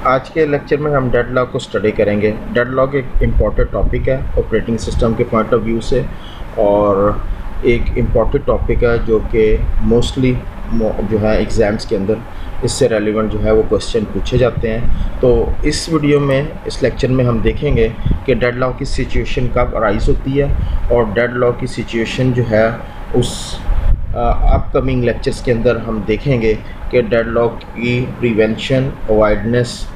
आज के लेक्चर में हम डेडलॉक को स्टडी करेंगे। डेडलॉक एक इम्पॉर्टेंट टॉपिक है ऑपरेटिंग सिस्टम के पॉइंट ऑफ व्यू से, और एक इम्पॉर्टेंट टॉपिक है जो कि मोस्टली जो है एग्ज़ाम्स के अंदर इससे रेलिवेंट जो है वो क्वेश्चन पूछे जाते हैं। तो इस वीडियो में, इस लेक्चर में हम देखेंगे कि डेडलॉक की सिचुएशन कब अराइज होती है, और डेडलॉक की सिचुएशन जो है उस अपकमिंग लेक्चर्स के अंदर हम देखेंगे कि डेडलॉक की प्रिवेंशन, अवॉइडनेस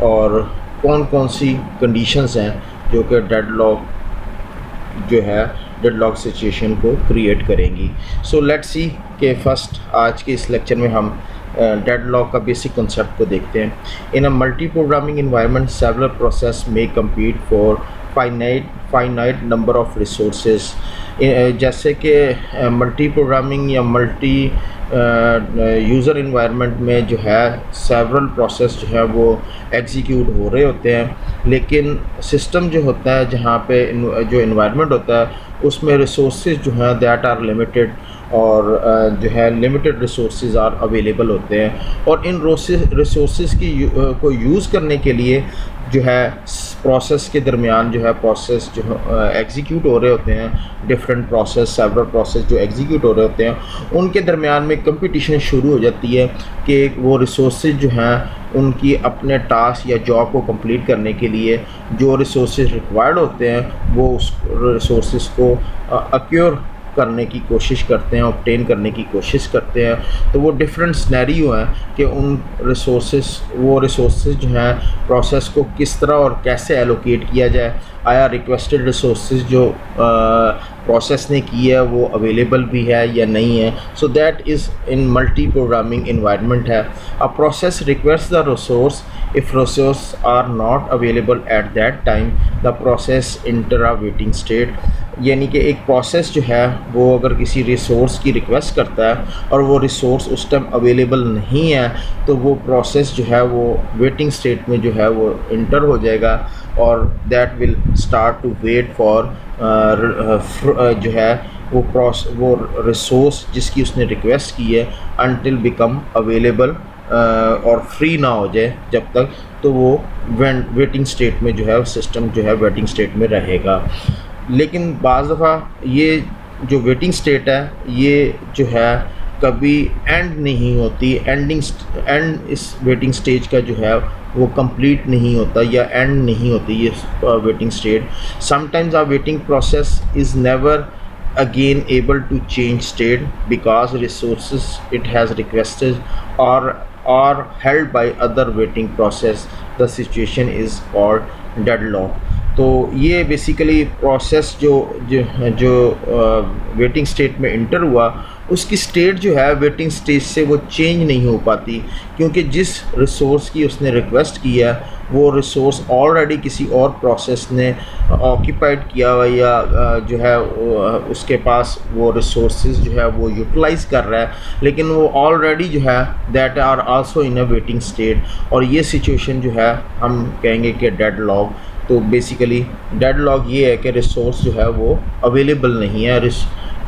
और कौन कौन सी कंडीशंस हैं जो कि डेडलॉक सिचुएशन को क्रिएट करेंगी। सो लेट्स सी कि फर्स्ट आज के इस लेक्चर में हम डेडलॉक का बेसिक कंसेप्ट को देखते हैं। In a multi programming environment several process में compete for finite number of resources. जैसे कि मल्टी प्रोग्रामिंग या मल्टी यूज़र इन्वायरमेंट में जो है सेवरल प्रोसेस जो है वो एग्जीक्यूट हो रहे होते हैं, लेकिन सिस्टम जो होता है, जहाँ पे जो इन्वायरमेंट होता है, उसमें रिसोर्सेज जो हैं दैट आर लिमिटेड, और जो है लिमिटेड रिसोर्सेज आर अवेलेबल होते हैं। और इन रिसोर्सेज की को यूज़ करने के लिए जो है प्रोसेस के दरमियान जो है प्रोसेस जो एग्जीक्यूट हो रहे होते हैं, डिफरेंट प्रोसेस, सेवरल प्रोसेस जो एग्जीक्यूट हो रहे होते हैं, उनके दरमियान में कंपटीशन शुरू हो जाती है कि वो रिसोर्सेज जो हैं उनकी अपने टास्क या जॉब को कंप्लीट करने के लिए जो रिसोर्सेज रिक्वायर्ड होते हैं वो उस रिसोर्सेज को अक्योर करने की कोशिश करते हैं, ऑब्टेन करने की कोशिश करते हैं। तो वो डिफरेंट सिनेरियो हैं कि उन रिसोर्सेज जो हैं प्रोसेस को किस तरह और कैसे एलोकेट किया जाए। आया रिक्वेस्टेड रिसोर्सेज जो प्रोसेस ने की है वो अवेलेबल भी है या नहीं है। So that is in multi programming environment है। A process request the resource, if resource are not available at that time the process enter a waiting state. यानी कि एक प्रोसेस जो है वो अगर किसी रिसोर्स की रिक्वेस्ट करता है और वो रिसोर्स उस टाइम अवेलेबल नहीं है, तो वो प्रोसेस जो है वो वेटिंग स्टेट में जो है वो इंटर हो जाएगा, और that will start to wait for जो है वो रिसोर्स जिसकी उसने रिक्वेस्ट की है अनटिल बिकम अवेलेबल और फ्री ना हो जाए जब तक, तो वो वेटिंग स्टेट में जो है सिस्टम जो है वेटिंग स्टेट में रहेगा। लेकिन बाज़ दफ़ा ये जो वेटिंग स्टेट है ये जो है कभी एंड नहीं होती, एंड इस वेटिंग स्टेज का जो है वो कंप्लीट नहीं होता या एंड नहीं होती ये waiting state. Sometimes our waiting process is never again able to change state because resources it has requested are held by other waiting process. The situation is called deadlock. तो ये basically process जो waiting state में inter हुआ, उसकी state जो है waiting stage से वो चेंज नहीं हो पाती, क्योंकि जिस रिसोर्स की उसने रिक्वेस्ट की है वो रिसोर्स ऑलरेडी किसी और प्रोसेस ने ऑक्यूपाइड किया हुआ, या जो है उसके पास वो रिसोर्सेज जो है वो यूटिलाइज़ कर रहा है, लेकिन वो ऑलरेडी जो है that are also in a waiting state. और ये सिचुएशन जो है हम कहेंगे कि डेडलॉक। तो बेसिकली डेडलॉक ये है कि रिसोर्स जो है वो अवेलेबल नहीं है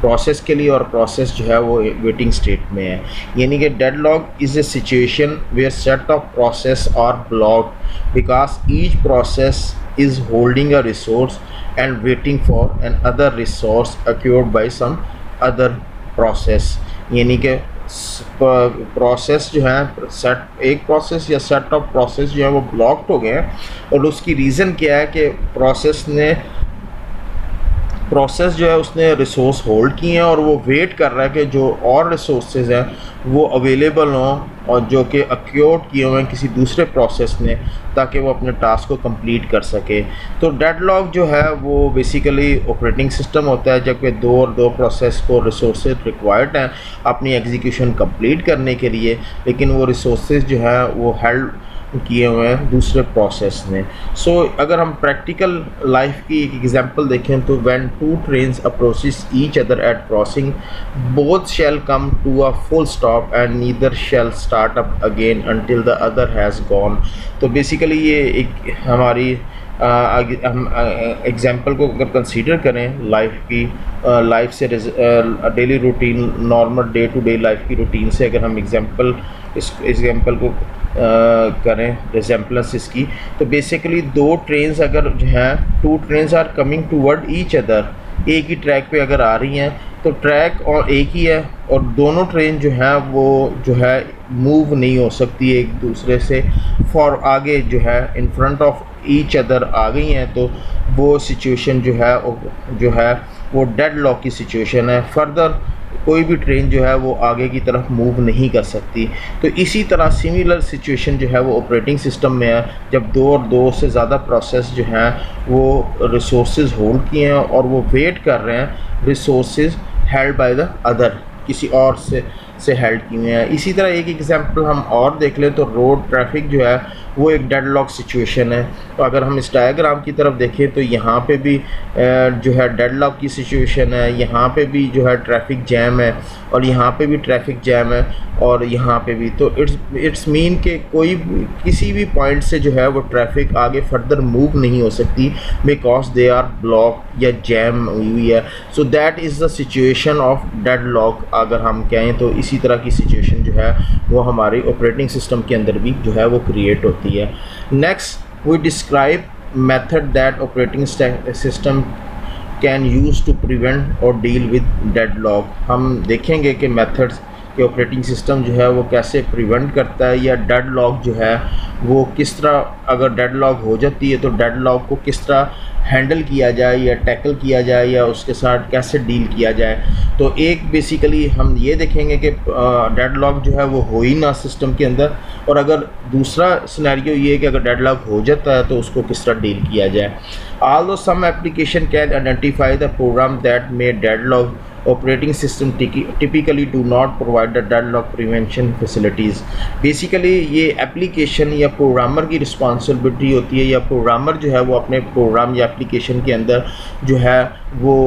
प्रोसेस के लिए, और प्रोसेस जो है वो वेटिंग स्टेट में है। यानी कि deadlock is a situation where set of process are blocked because each process is holding a resource and waiting for another resource acquired by some other process. यानी कि process जो है एक process या सेट ऑफ प्रोसेस जो है वो blocked हो गए हैं, और उसकी रीज़न क्या है कि प्रोसेस जो है उसने रिसोर्स होल्ड किए हैं और वो वेट कर रहा है कि जो और रिसोर्सेज हैं वो अवेलेबल हों, और जो कि अक्योर्ड किए हुए हैं किसी दूसरे प्रोसेस ने, ताकि वो अपने टास्क को कंप्लीट कर सके। तो डेडलॉक जो है वो बेसिकली ऑपरेटिंग सिस्टम होता है जबकि दो प्रोसेस को रिसोर्सेज रिक्वायर्ड हैं अपनी एग्जीक्यूशन कंप्लीट करने के लिए, लेकिन वो रिसोर्सेज जो है वो हेल्ड किए हुए हैं दूसरे प्रोसेस ने। सो अगर हम प्रैक्टिकल लाइफ की एक एग्जांपल देखें तो when two trains approaches each other at crossing both shall come to a full stop and neither shall start up again until the other has gone. तो बेसिकली ये एक हमारी हम एग्जांपल को अगर कंसीडर करें लाइफ से daily routine, normal day to day life की रूटीन से अगर हम इस एग्जांपल को करें रिजेम्पलेंस इसकी, तो बेसिकली दो ट्रेन्स अगर जो हैं, two trains are coming toward each other, एक ही ट्रैक पे अगर आ रही हैं तो ट्रैक और एक ही है और दोनों ट्रेन जो है वो जो है मूव नहीं हो सकती एक दूसरे से फॉर आगे जो है in front of each other आ गई हैं, तो वो सिचुएशन जो है वो डेड लॉक की सिचुएशन है। फर्दर कोई भी ट्रेन जो है वो आगे की तरफ मूव नहीं कर सकती। तो इसी तरह सिमिलर सिचुएशन जो है वो ऑपरेटिंग सिस्टम में है, जब दो और दो से ज़्यादा प्रोसेस जो हैं वो रिसोर्सेज होल्ड किए हैं और वो वेट कर रहे हैं resources held by the other, किसी और से हेल्ड किए हुए हैं। इसी तरह एक एग्जांपल हम और देख लें तो रोड ट्रैफिक जो है वो एक डेडलॉक सिचुएशन है। तो अगर हम इस डायग्राम की तरफ देखें तो यहाँ पे भी जो है डेडलॉक की सिचुएशन है, यहाँ पे भी जो है ट्रैफिक जैम है और यहाँ पे भी ट्रैफिक जैम है और यहाँ पे भी। तो इट्स मीन के किसी भी पॉइंट से जो है वो ट्रैफिक आगे फर्दर मूव नहीं हो सकती बिकॉज दे आर ब्लॉक या जैम हुई है। So that is the situation of deadlock अगर हम कहें तो। इसी तरह की सिचुएशन जो है वो हमारी ऑपरेटिंग सिस्टम के अंदर भी जो है वो क्रिएट होती है। Next we describe method that operating system can use to prevent और डील विद डेडलॉक। हम देखेंगे कि मेथड्स कि ऑपरेटिंग सिस्टम जो है वो कैसे प्रिवेंट करता है या डेडलॉक जो है वो किस तरह, अगर डेडलॉक हो जाती है तो डेडलॉक को किस तरह हैंडल किया जाए या टैकल किया जाए या उसके साथ कैसे डील किया जाए। तो एक बेसिकली हम ये देखेंगे कि डेडलॉक जो है वो हो ही ना सिस्टम के अंदर, और अगर दूसरा सिनेरियो ये है कि अगर डेडलॉक हो जाता है तो उसको किस तरह डील किया जाए। Although some application can identify the program that may deadlock, operating system typically do not provide the deadlock prevention facilities. Basically ये एप्लीकेशन या प्रोग्रामर की रिस्पॉन्सिबिलिटी होती है, या प्रोग्रामर जो है वो अपने प्रोग्राम या एप्लीकेशन के अंदर जो है वो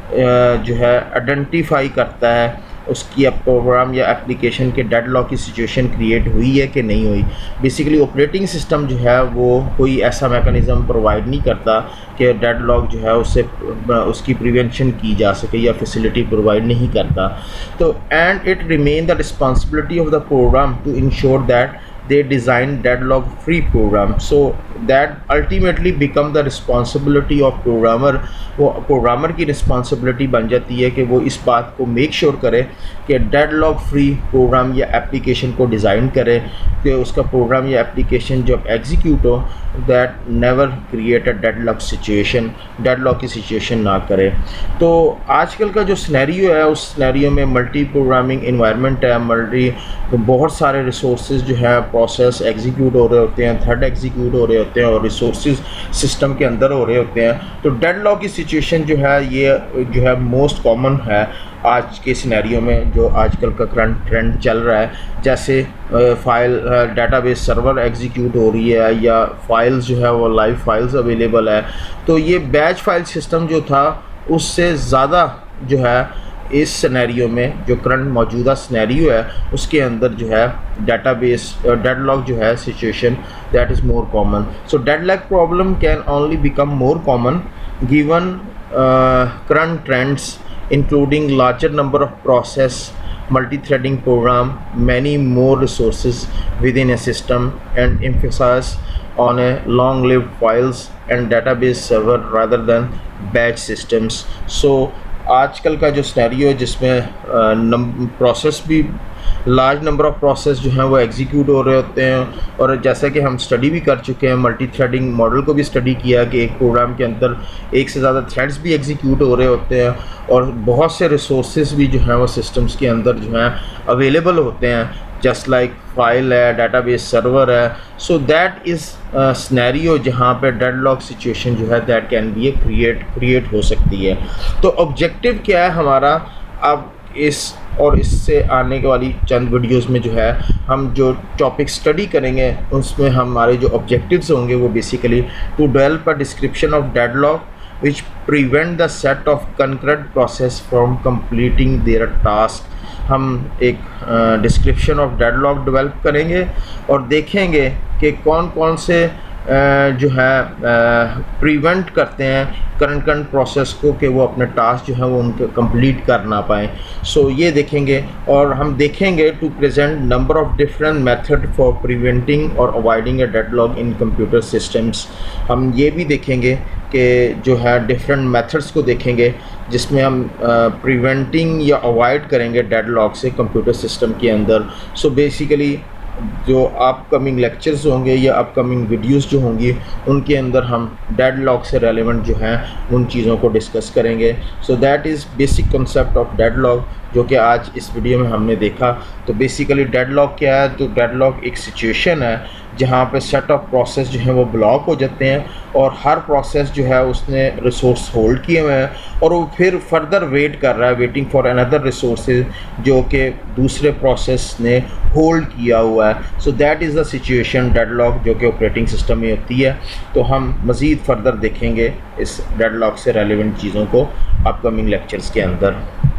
जो है आइडेंटिफाई करता है उसकी प्रोग्राम या एप्लीकेशन के डेडलॉक की सिचुएशन क्रिएट हुई है कि नहीं हुई। बेसिकली ऑपरेटिंग सिस्टम जो है वो कोई ऐसा मैकेनिज़्म प्रोवाइड नहीं करता कि डेडलॉक जो है उससे उसकी प्रिवेंशन की जा सके या फैसिलिटी प्रोवाइड नहीं करता। तो and it remain the responsibility of the program to ensure that they design deadlock free program, so that ultimately become the responsibility of programmer। वो प्रोग्रामर की रिस्पॉन्सिबिलिटी बन जाती है कि वो इस बात को मेक श्योर करे कि डेडलॉक फ्री प्रोग्राम या एप्लीकेशन को डिज़ाइन करे कि उसका प्रोग्राम या एप्लीकेशन जब एग्जीक्यूट हो that never create a deadlock situation, deadlock की सिचुएशन ना करे। तो आजकल का जो सिनेरियो है उस सिनेरियो में मल्टी प्रोग्रामिंग इन्वायरमेंट है, बहुत सारे रिसोर्सेज जो है प्रोसेस एग्जीक्यूट हो रहे होते हैं, थ्रेड एग्जीक्यूट हो रहे होते हैं और रिसोर्सेज सिस्टम के अंदर हो रहे होते हैं। तो डेडलॉक की सिचुएशन जो है ये जो है मोस्ट कॉमन है आज के सिनेरियो में, जो आजकल का करंट ट्रेंड चल रहा है। जैसे फाइल डेटाबेस सर्वर एग्जीक्यूट हो रही है या फाइल्स जो है वो लाइव फाइल्स अवेलेबल है, तो ये बैच फाइल सिस्टम जो था उससे ज़्यादा जो है इस सिनेरियो में जो करंट मौजूदा सिनेरियो है उसके अंदर जो है डेटाबेस डेडलॉक जो है situation that is more common. So deadlock problem can only become more common given current trends including larger number of process, multi-threading program, many more resources within a system, and emphasis on a long-lived files and database server rather than batch systems। So आजकल का जो scenario है जिसमें process भी large number of process जो हैं वो execute हो रहे होते हैं, और जैसा कि हम स्टडी भी कर चुके हैं, मल्टी थ्रेडिंग मॉडल को भी स्टडी किया कि एक प्रोग्राम के अंदर एक से ज़्यादा थ्रेड्स भी एग्जीक्यूट हो रहे होते हैं और बहुत से रिसोर्सेज भी जो हैं वो सिस्टम्स के अंदर जो हैं अवेलेबल होते हैं, जस्ट लाइक फाइल है, डाटाबेस सर्वर है। सो दैट इज़ सिनेरियो जहाँ पे डेडलॉक सिचुएशन जो है दैट कैन बी क्रिएट हो सकती है। तो ऑब्जेक्टिव क्या है हमारा अब इस और इससे आने वाली चंद वीडियोस में जो है हम जो टॉपिक स्टडी करेंगे उसमें हमारे जो ऑब्जेक्टिव्स होंगे वो basically to develop a description of deadlock which prevent the set of concurrent process from completing their task. हम एक डिस्क्रिप्शन ऑफ डेडलॉक डेवलप करेंगे और देखेंगे कि कौन कौन से जो है प्रिवेंट करते हैं करंट प्रोसेस को कि वो अपने टास्क जो है वो उनके कंप्लीट कर ना पाएँ। सो ये देखेंगे और हम देखेंगे to present number of different method for preventing और avoiding a deadlock in computer systems. हम ये भी देखेंगे कि जो है डिफरेंट मेथड्स को देखेंगे जिसमें हम प्रिवेंटिंग या अवॉइड करेंगे डेडलॉक से कंप्यूटर सिस्टम के अंदर। सो बेसिकली जो अपकमिंग लेक्चर्स होंगे या अपकमिंग वीडियोस जो होंगी उनके अंदर हम डेडलॉक से रेलेवेंट जो हैं उन चीज़ों को डिस्कस करेंगे। सो that is basic concept of deadlock जो कि आज इस वीडियो में हमने देखा। तो बेसिकली डेडलॉक क्या है? तो डेडलॉक एक सिचुएशन है जहाँ पे सेट ऑफ प्रोसेस जो हैं वो ब्लॉक हो जाते हैं और हर प्रोसेस जो है उसने रिसोर्स होल्ड किए हुए हैं और वो फिर फर्दर वेट कर रहा है, वेटिंग फॉर अनदर रिसोर्सेज जो कि दूसरे प्रोसेस ने होल्ड किया हुआ है। So that is the situation deadlock जो कि ऑपरेटिंग सिस्टम में होती है। तो हम मज़ीद फर्दर देखेंगे इस डेडलॉक से रेलिवेंट चीज़ों को अपकमिंग लेक्चर्स के अंदर।